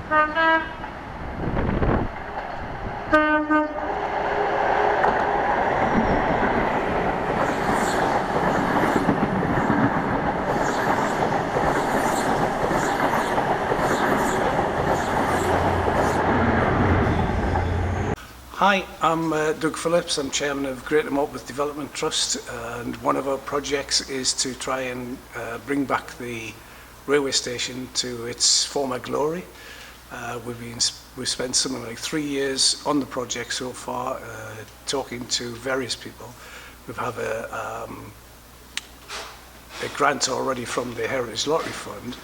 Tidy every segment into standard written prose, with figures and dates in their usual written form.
Hi, I'm Doug Phillips. I'm chairman of Greater Morpeth Development Trust, and one of our projects is to try and bring back the railway station to its former glory. We've spent something like 3 years on the project so far, talking to various people. We've had a grant already from the Heritage Lottery Fund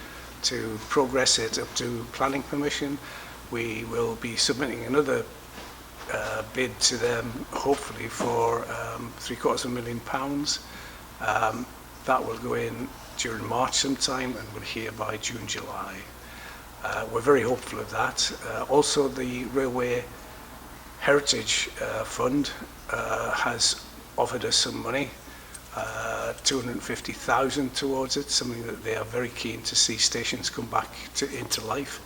to progress it up to planning permission. We will be submitting another bid to them, hopefully for £750,000. That will go in during March sometime, and we'll hear by June, July. We're very hopeful of that. Also, the Railway Heritage Fund has offered us some money, 250,000 towards it, something that they are very keen to see stations come back into life.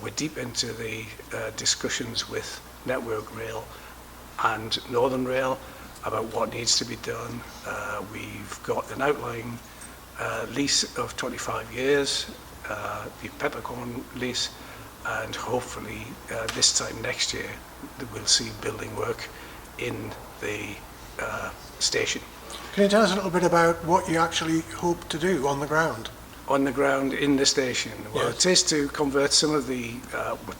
We're deep into the discussions with Network Rail and Northern Rail about what needs to be done. We've got an outline lease of 25 years, the peppercorn lease, and hopefully this time next year we'll see building work in the station. Can you tell us a little bit about what you actually hope to do on the ground? On the ground in the station? Well, yes. It is to convert some of the, what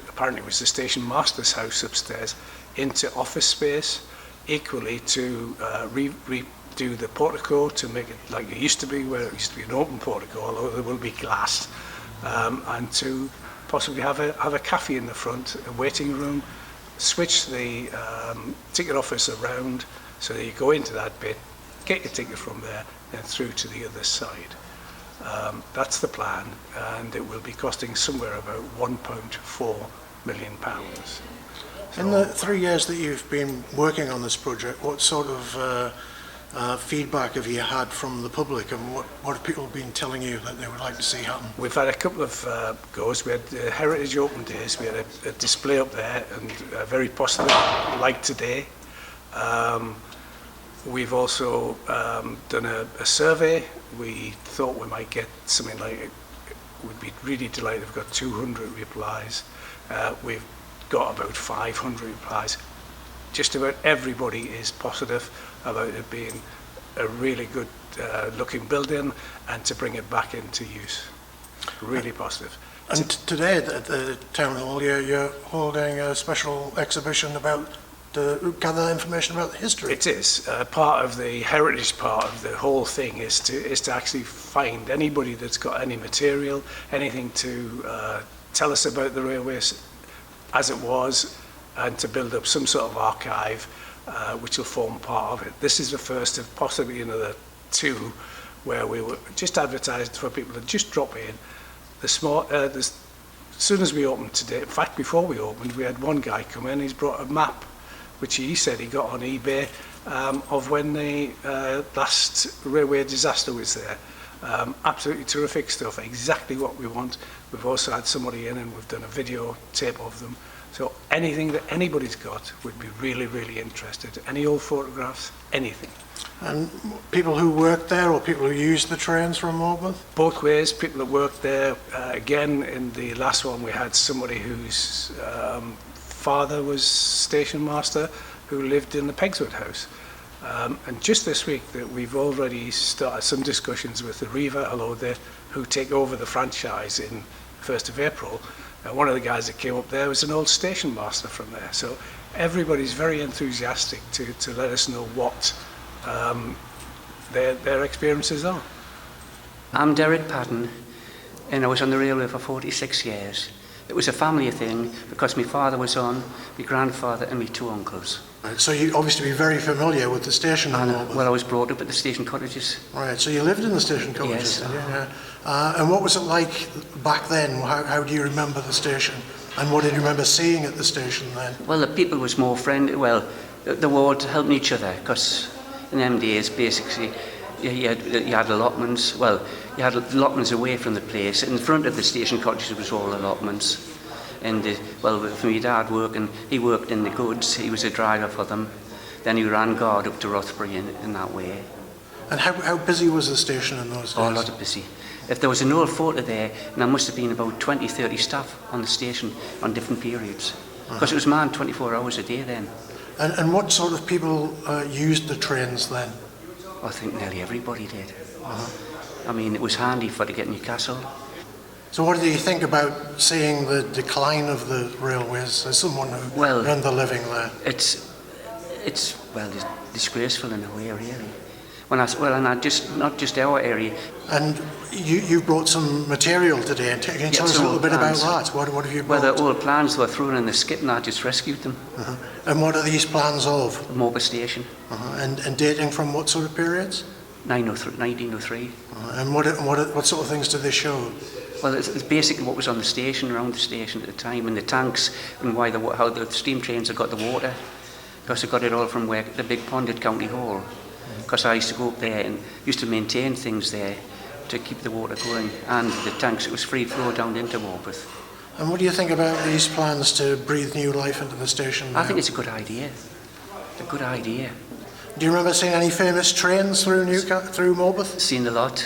apparently was the station master's house upstairs, into office space, equally to redo the portico to make it like it used to be, where it used to be an open portico, although there will be glass, and to possibly have a cafe in the front, a waiting room, switch the ticket office around so that you go into that bit, get your ticket from there, and through to the other side. That's the plan, and it will be costing somewhere about £1.4 million. So, in the 3 years that you've been working on this project, what sort of feedback have you had from the public, and what have people been telling you that they would like to see happen? We've had a couple of goes. We had Heritage Open Days. We had a display up there, and very positive, like today. We've also done a survey. We thought we might get something like, we'd be really delighted if we've got 200 replies. We've got about 500 replies. Just about everybody is positive about it being a really good looking building and to bring it back into use. Really positive. And today at the Town Hall, you're holding a special exhibition about to gather information about the history. It is part of the heritage part of the whole thing is to actually find anybody that's got any material, anything to tell us about the railways as it was, and to build up some sort of archive which will form part of it. This is the first of possibly another two where we were just advertised for people to just drop in. As soon as we opened today, in fact before we opened, we had one guy come in, he's brought a map which he said he got on eBay of when the last railway disaster was there. Absolutely terrific stuff, exactly what we want. We've also had somebody in and we've done a video tape of them. So anything that anybody's got would be really, really interested. Any old photographs, anything. And people who worked there or people who used the trains from Morpeth? Both ways, people that worked there. Again, in the last one we had somebody whose father was station master who lived in the Pegswood house. And just this week that we've already started some discussions with the Riva, who take over the franchise in 1st of April. One of the guys that came up there was an old station master from there. So everybody's very enthusiastic to let us know what their experiences are. I'm Derek Patton, and I was on the railway for 46 years. It was a family thing because my father was on, my grandfather and my two uncles. Right, so you obviously be very familiar with the station at Morpeth. Well, I was brought up at the station cottages. Right, so you lived in the station cottages? Yes. Yeah. And what was it like back then? How do you remember the station? And what did you remember seeing at the station then? Well, the people was more friendly. Well, the ward helping each other because in them days, basically, you had allotments. Well, you had allotments away from the place. In front of the station cottages was all allotments. And well, for my dad working, he worked in the goods. He was a driver for them. Then he ran guard up to Rothbury in that way. And how busy was the station in those days? Oh, a lot of busy. If there was an old photo there, and there must have been about 20, 30 staff on the station on different periods. Because it was manned 24 hours a day then. And what sort of people used the trains then? I think nearly everybody did. I mean, it was handy for to get Newcastle. So what do you think about seeing the decline of the railways as someone who earned the living there? It's disgraceful in a way, really. And not just our area. And you brought some material today. Can you tell us a little bit about that? What have you brought? Well, the old plans were thrown in the skip and I just rescued them. And what are these plans of? Morpeth Station. And dating from what sort of periods? 1903. And what sort of things do they show? Well, it's basically what was on the station, around the station at the time, and the tanks, and how the steam trains had got the water. Because they got it all from the big pond at County Hall. Because I used to go up there and used to maintain things there to keep the water going, and the tanks, it was free flow down into Morpeth. And what do you think about these plans to breathe new life into the station now? I think it's a good idea. A good idea. Do you remember seeing any famous trains through Morpeth? Seen a lot.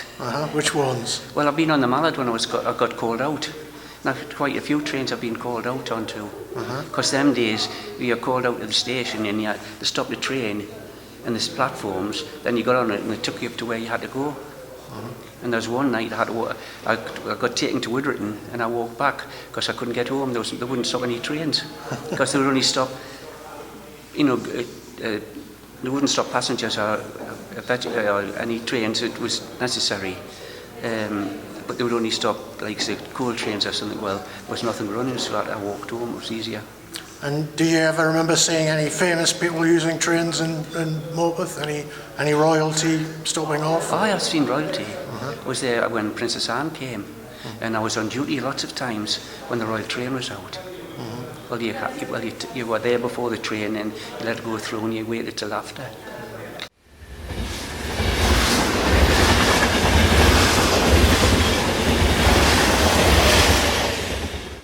Which ones? Well, I've been on the Mallard when I got called out. Now, quite a few trains I've been called out onto. Because them days, we were called out to the station and you had to stop the train and there's platforms, then you got on it and it took you up to where you had to go. And there was one night I got taken to Widderton and I walked back because I couldn't get home. They wouldn't stop any trains because they would only stop, they wouldn't stop passengers or any trains. It was necessary, but they would only stop like say coal trains or something. Well, there was nothing running, so I walked home. It was easier. And do you ever remember seeing any famous people using trains in Morpeth? Any royalty stopping off? Oh, I've seen royalty. I was there when Princess Anne came, and I was on duty lots of times when the Royal Train was out. Well, you were there before the train, and you let it go through, and you waited till after.